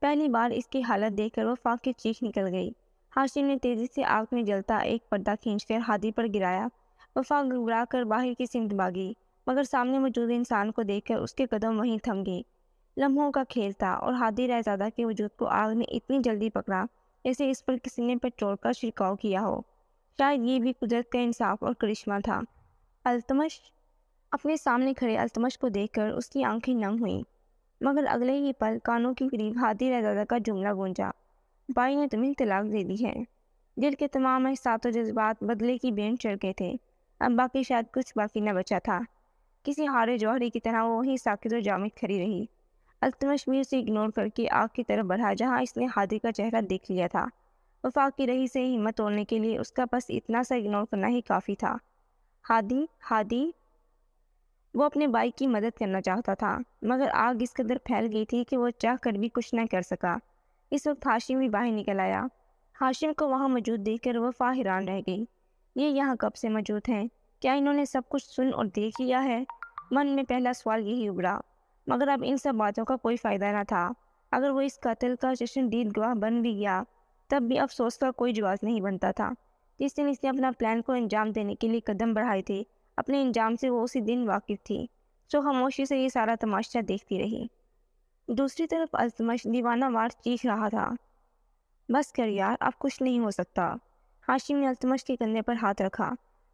پہلی بار اس کی حالت دیکھ کر وفا کی چیخ نکل گئی۔ ہاشم نے تیزی سے آگ میں جلتا ایک پردہ کھینچ کر ہادی پر گرایا۔ وفا گھبرا کر باہر کی سمت بھاگی، مگر سامنے موجود انسان کو دیکھ کر اس کے قدم وہیں تھم گئے۔ لمحوں کا کھیل تھا اور ہادی رہزادہ کے وجود کو آگ نے اتنی جلدی پکڑا جیسے اس پر کسی نے پیٹرول کا چھڑکاؤ کیا ہو۔ شاید یہ بھی قدرت کا انصاف اور کرشمہ تھا۔ التمش اپنے سامنے کھڑے التمش کو دیکھ کر اس کی آنکھیں نم ہوئیں، مگر اگلے ہی پل کانوں کے قریب ہادی رہزادہ کا جملہ گونجا، بھائی نے تمہیں طلاق دے دی ہے۔ دل کے تمام احساسات و جذبات بدلے کی بین چڑھ گئے تھے۔ اب باقی شاید کچھ باقی نہ بچا تھا۔ کسی ہارے جوہری کی طرح وہ وہیں ساکت و جامد کھڑی رہی۔ التمش بھی اسے اگنور کر کے آگ کی طرف بڑھا جہاں اس نے ہادی کا چہرہ دیکھ لیا تھا۔ وفا کی رہی سے ہمت توڑنے کے لیے اس کا بس اتنا سا اگنور کرنا ہی کافی تھا۔ ہادی ہادی وہ اپنے بھائی کی مدد کرنا چاہتا تھا، مگر آگ اس قدر پھیل گئی تھی کہ وہ چاہ کر بھی کچھ نہ کر سکا۔ اس وقت ہاشم بھی باہر نکل آیا۔ ہاشم کو وہاں موجود دیکھ کر وفا حیران رہ گئی۔ یہ یہاں کب سے موجود ہیں؟ کیا انہوں نے سب کچھ سن اور دیکھ لیا ہے؟ من میں پہلا سوال یہی ابھرا، مگر اب ان سب باتوں کا کوئی فائدہ نہ تھا۔ اگر وہ اس قتل کا چشمدید گواہ بن بھی گیا تب بھی افسوس کا کوئی جواز نہیں بنتا تھا۔ جس دن اس نے اپنا پلان کو انجام دینے کے لیے قدم بڑھائے تھے، اپنے انجام سے وہ اسی دن واقف تھی، سو خاموشی سے یہ سارا تماشا دیکھتی رہی۔ دوسری طرف التمش دیوانہ وار چیخ رہا تھا، بس کر یار، اب کچھ نہیں ہو سکتا۔ ہاشم نے التمش کے کندھے پر ہاتھ رکھا۔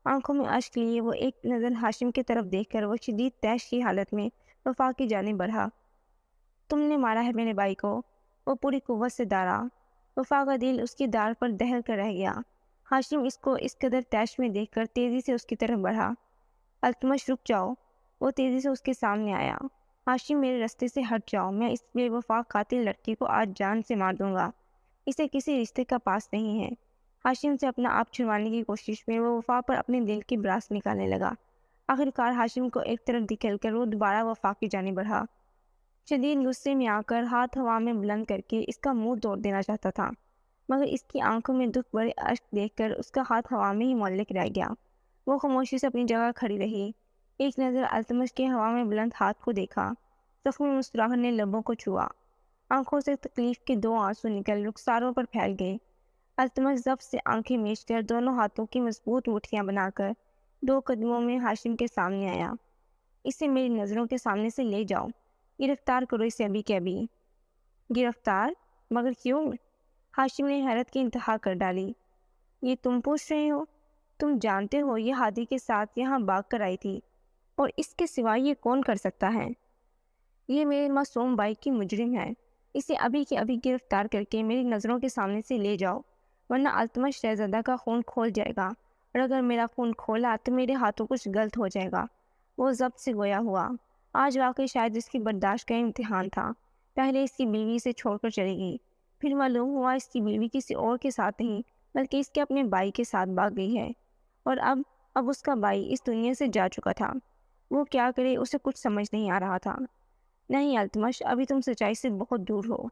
آنکھوں میں اشک لیے وہ ایک نظر ہاشم کی طرف دیکھ کر وہ شدید تیش کی حالت میں وفا کی جانب بڑھا۔ تم نے مارا ہے میرے بھائی کو؟ وہ پوری قوت سے ڈرا۔ وفا کا دل اس کی دار پر دہل کر رہ گیا۔ ہاشم اس کو اس قدر تیش میں دیکھ کر تیزی سے اس کی طرف بڑھا۔ التمش رک جاؤ، وہ تیزی سے اس کے سامنے آیا۔ ہاشم میرے راستے سے ہٹ جاؤ، میں اس بے وفا قاتل لڑکی کو آج جان سے مار دوں گا، اسے کسی رشتے کا پاس نہیں ہے۔ ہاشم سے اپنا آپ چھڑوانے کی کوشش میں وہ وفا پر اپنے دل کی براس نکالنے لگا۔ آخرکار ہاشم کو ایک طرف دھکیل کر وہ دوبارہ وفا کی جانب بڑھا، شدید غصے میں آ کر ہاتھ ہوا میں بلند کر کے اس کا منہ توڑ دینا چاہتا تھا، مگر اس کی آنکھوں میں دکھ بھرے اشک دیکھ کر اس کا ہاتھ ہوا میں ہی معلق رہ گیا۔ وہ خاموشی سے اپنی جگہ کھڑی رہی، ایک نظر التمش کے ہوا میں بلند ہاتھ کو دیکھا، زخمی مسکراہٹ نے لبوں کو چھوا، آنکھوں سے تکلیف کے دو آنسو نکل رخساروں پر پھیل گئے۔ التمش ضبط سے آنکھیں میچ کر دونوں ہاتھوں کی مضبوط مٹھیاں بنا کر 2 قدموں میں ہاشم کے سامنے آیا۔ اسے میری نظروں کے سامنے سے لے جاؤ، گرفتار کرو اسے ابھی کے ابھی۔ گرفتار؟ مگر کیوں؟ ہاشم نے حیرت کی انتہا کر ڈالی۔ یہ تم پوچھ رہے ہو؟ تم جانتے ہو یہ ہادی کے ساتھ یہاں بھاگ کر آئی تھی، اور اس کے سوا یہ کون کر سکتا ہے؟ یہ میرے معصوم بھائی کی مجرم ہے، اسے ابھی کے ابھی گرفتار کر کے میری نظروں کے سامنے سے لے جاؤ، ورنہ التمش شہزادہ کا خون کھول جائے گا، اور اگر میرا خون کھولا تو میرے ہاتھوں کچھ غلط ہو جائے گا۔ وہ ضبط سے گویا ہوا۔ آج واقعی شاید اس کی برداشت کا امتحان تھا۔ پہلے اس کی بیوی سے چھوڑ کر چلی گئی، پھر معلوم ہوا اس کی بیوی کسی اور کے ساتھ نہیں بلکہ اس کے اپنے بھائی کے ساتھ بھاگ گئی ہے، اور اب اس کا بھائی اس دنیا سے جا چکا تھا۔ وہ کیا کرے اسے کچھ سمجھ نہیں آ رہا تھا۔ نہیں التمش، ابھی تم سچائی سے بہت دور ہو۔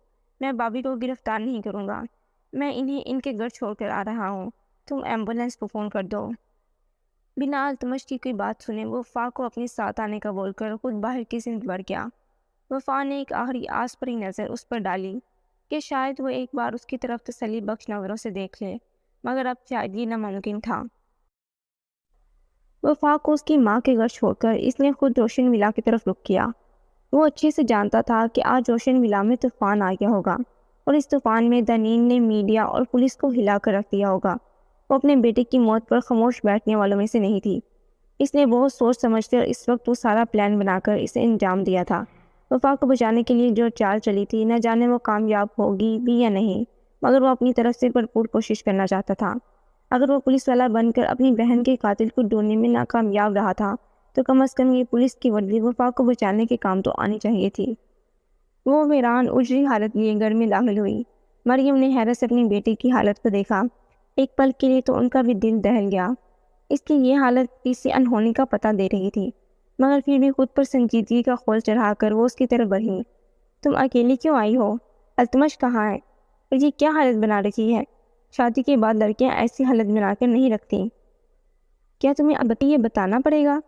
میں بابی کو گرفتار نہیں کروں گا، میں انہیں ان کے گھر چھوڑ کر آ رہا ہوں، تم ایمبولینس کو فون کر دو۔ بنا التمش کی کوئی بات سنے وہ وفا کو اپنے ساتھ آنے کا بول کر خود باہر کی سمت بڑھ گیا۔ وفا نے ایک آخری آس پری نظر اس پر ڈالی کہ شاید وہ ایک بار اس کی طرف تسلی بخش نظروں سے دیکھ لے، مگر اب شاید یہ ناممکن تھا۔ وفا کو اس کی ماں کے گھر چھوڑ کر اس نے خود روشن ولا کی طرف رخ کیا۔ وہ اچھے سے جانتا تھا کہ آج روشن ولا میں طوفان آ گیا ہوگا، اور اس طوفان میں دنین نے میڈیا اور پولیس کو ہلا کر رکھ دیا ہوگا۔ وہ اپنے بیٹے کی موت پر خاموش بیٹھنے والوں میں سے نہیں تھی۔ اس نے بہت سوچ سمجھ کر اس وقت وہ سارا پلان بنا کر اسے انجام دیا تھا۔ وفا کو بچانے کے لیے جو چال چلی تھی، نہ جانے وہ کامیاب ہوگی بھی یا نہیں، مگر وہ اپنی طرف سے بھرپور کوشش کرنا چاہتا تھا۔ اگر وہ پولیس والا بن کر اپنی بہن کے قاتل کو ڈھونڈنے میں ناکامیاب رہا تھا تو کم از کم یہ پولیس کی وردی وفا کو بچانے کے کام تو آنی چاہیے تھی۔ وہ ویران اجڑی حالت لیے گھر میں داخل ہوئی۔ مریم نے حیرت سے اپنی بیٹی کی حالت کو دیکھا۔ ایک پل کے لیے تو ان کا بھی دل دہل گیا۔ اس کی یہ حالت کسی انہونی کا پتہ دے رہی تھی، مگر پھر بھی خود پر سنجیدگی کا خول چڑھا کر وہ اس کی طرف بڑھی۔ تم اکیلی کیوں آئی ہو؟ التمش کہاں ہے؟ اور یہ کیا حالت بنا رکھی ہے؟ شادی کے بعد لڑکیاں ایسی حالت بنا کر نہیں رکھتی۔ کیا تمہیں اب یہ بتانا پڑے گا؟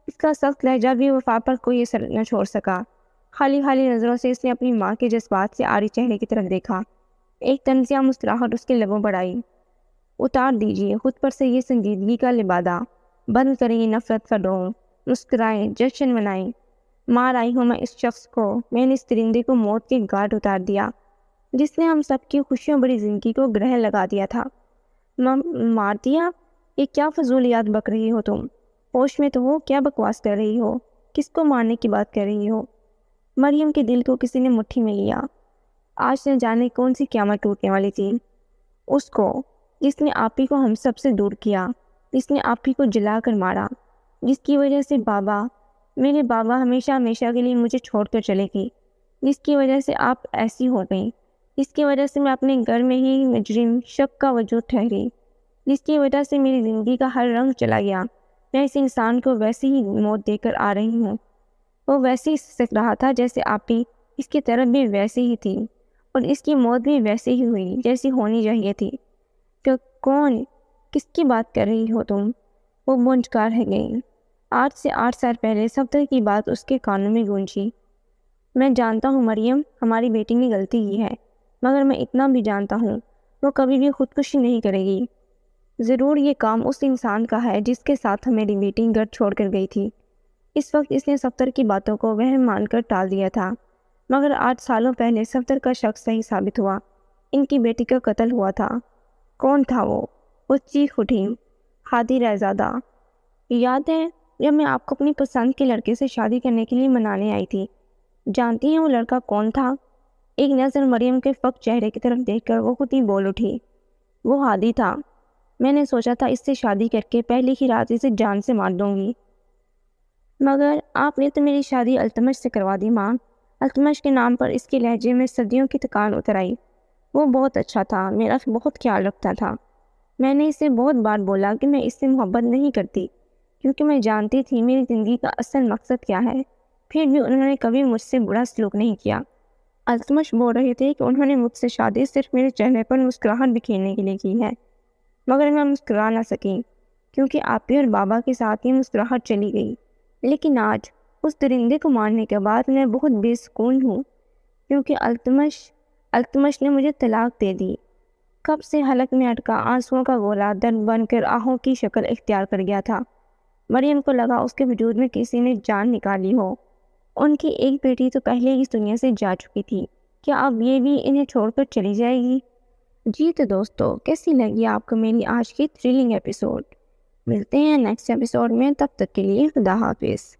اس کا سخت لہجہ بھی وفا پر کوئی اثر نہ چھوڑ سکا۔ خالی خالی نظروں سے اس نے اپنی ماں کے جذبات سے عاری چہرے کی طرف دیکھا۔ ایک طنزیہ مسکراہٹ اس کے لبوں پر آئی۔ اتار دیجیے خود پر سے یہ سنجیدگی کا لبادہ، بند کریں یہ نفرت کا ڈھونگ، مسکرائیں، جشن منائیں۔ مار آئی ہوں میں اس شخص کو، میں نے اس درندے کو موت کے گھاٹ اتار دیا جس نے ہم سب کی خوشیوں بڑی زندگی کو گرہ لگا دیا تھا۔ مار دیا؟ یہ کیا فضولیات بک رہی ہو تم؟ ہوش میں تو ہو؟ کیا بکواس کر رہی ہو؟ کس کو مارنے کی بات کر رہی ہو؟ مریم کے دل کو کسی نے مٹھی میں لیا۔ آج نہ جانے کون سی قیامت ٹوٹنے والی تھی۔ اس کو جس نے آپ ہی کو ہم سب سے دور کیا، جس نے آپ ہی کو جلا کر مارا، جس کی وجہ سے میرے بابا ہمیشہ ہمیشہ کے لیے مجھے چھوڑ کر چلے گئی، جس کی وجہ سے آپ ایسی ہو گئیں، جس کی وجہ سے میں اپنے گھر میں ہی مجرم شک کا وجود ٹھہری، جس کی وجہ سے میری زندگی کا ہر رنگ چلا گیا۔ میں اس انسان کو ویسے ہی موت دے کر آ رہی ہوں۔ وہ ویسے ہی سک رہا تھا جیسے آپ ہی اس کی طرف بھی ویسے ہی تھی، اور اس کی موت بھی ویسے ہی ہوئی جیسی ہونی چاہیے تھی۔ کہ کون؟ کس کی بات کر رہی ہو تم؟ وہ منجکار رہ گئی۔ آج سے 8 سال پہلے صفدر کی بات اس کے کانوں میں گونجی۔ میں جانتا ہوں مریم، ہماری بیٹی نے غلطی کی ہے، مگر میں اتنا بھی جانتا ہوں وہ کبھی بھی خودکشی نہیں کرے گی۔ ضرور یہ کام اس انسان کا ہے جس کے ساتھ میری بیٹی گھر چھوڑ کر گئی تھی۔ اس وقت اس نے صفدر کی باتوں کو وہم مان کر ٹال دیا تھا، مگر 8 سالوں پہلے صفدر کا شخص صحیح ثابت ہوا۔ ان کی بیٹی کا قتل ہوا تھا۔ کون تھا وہ چیخ اٹھی۔ ہادی رہزادہ۔ یاد ہے جب میں آپ کو اپنی پسند کے لڑکے سے شادی کرنے کے لیے منانے آئی تھی؟ جانتی ہیں وہ لڑکا کون تھا؟ ایک نظر مریم کے فق چہرے کی طرف دیکھ کر وہ خود ہی بول اٹھی۔ وہ ہادی تھا۔ میں نے سوچا تھا اس سے شادی کر کے پہلی ہی رات اسے جان سے مار دوں گی، مگر آپ نے تو میری شادی التمش سے کروا دی ماں۔ التمش کے نام پر اس کے لہجے میں صدیوں کی تکان اتر آئی۔ وہ بہت اچھا تھا، میرا بہت خیال رکھتا تھا۔ میں نے اسے بہت بار بولا کہ میں اس سے محبت نہیں کرتی، کیونکہ میں جانتی تھی میری زندگی کا اصل مقصد کیا ہے، پھر بھی انہوں نے کبھی مجھ سے برا سلوک نہیں کیا۔ التمش بول رہے تھے کہ انہوں نے مجھ سے شادی صرف میرے چہرے پر مسکراہٹ بکھیرنے کے لیے کی ہے، مگر میں مسکرا نہ سکی، کیونکہ آپ ہی اور بابا کے ساتھ یہ مسکراہٹ چلی گئی۔ لیکن آج اس درندے کو مارنے کے بعد میں بہت بے سکون ہوں، کیونکہ التمش نے مجھے طلاق دے دی۔ کب سے حلق میں اٹکا آنسوؤں کا گولا درد بن کر آہوں کی شکل اختیار کر گیا تھا۔ مریم کو لگا اس کے وجود میں کسی نے جان نکالی ہو۔ ان کی ایک بیٹی تو پہلے ہی اس دنیا سے جا چکی تھی، کیا اب یہ بھی انہیں چھوڑ کر چلی جائے گی؟ جی تو دوستو، کیسی لگی آپ کو میری آج کی تھرلنگ ایپیسوڈ؟ ملتے ہیں نیکسٹ ایپیسوڈ میں، تب تک کے لیے خدا حافظ۔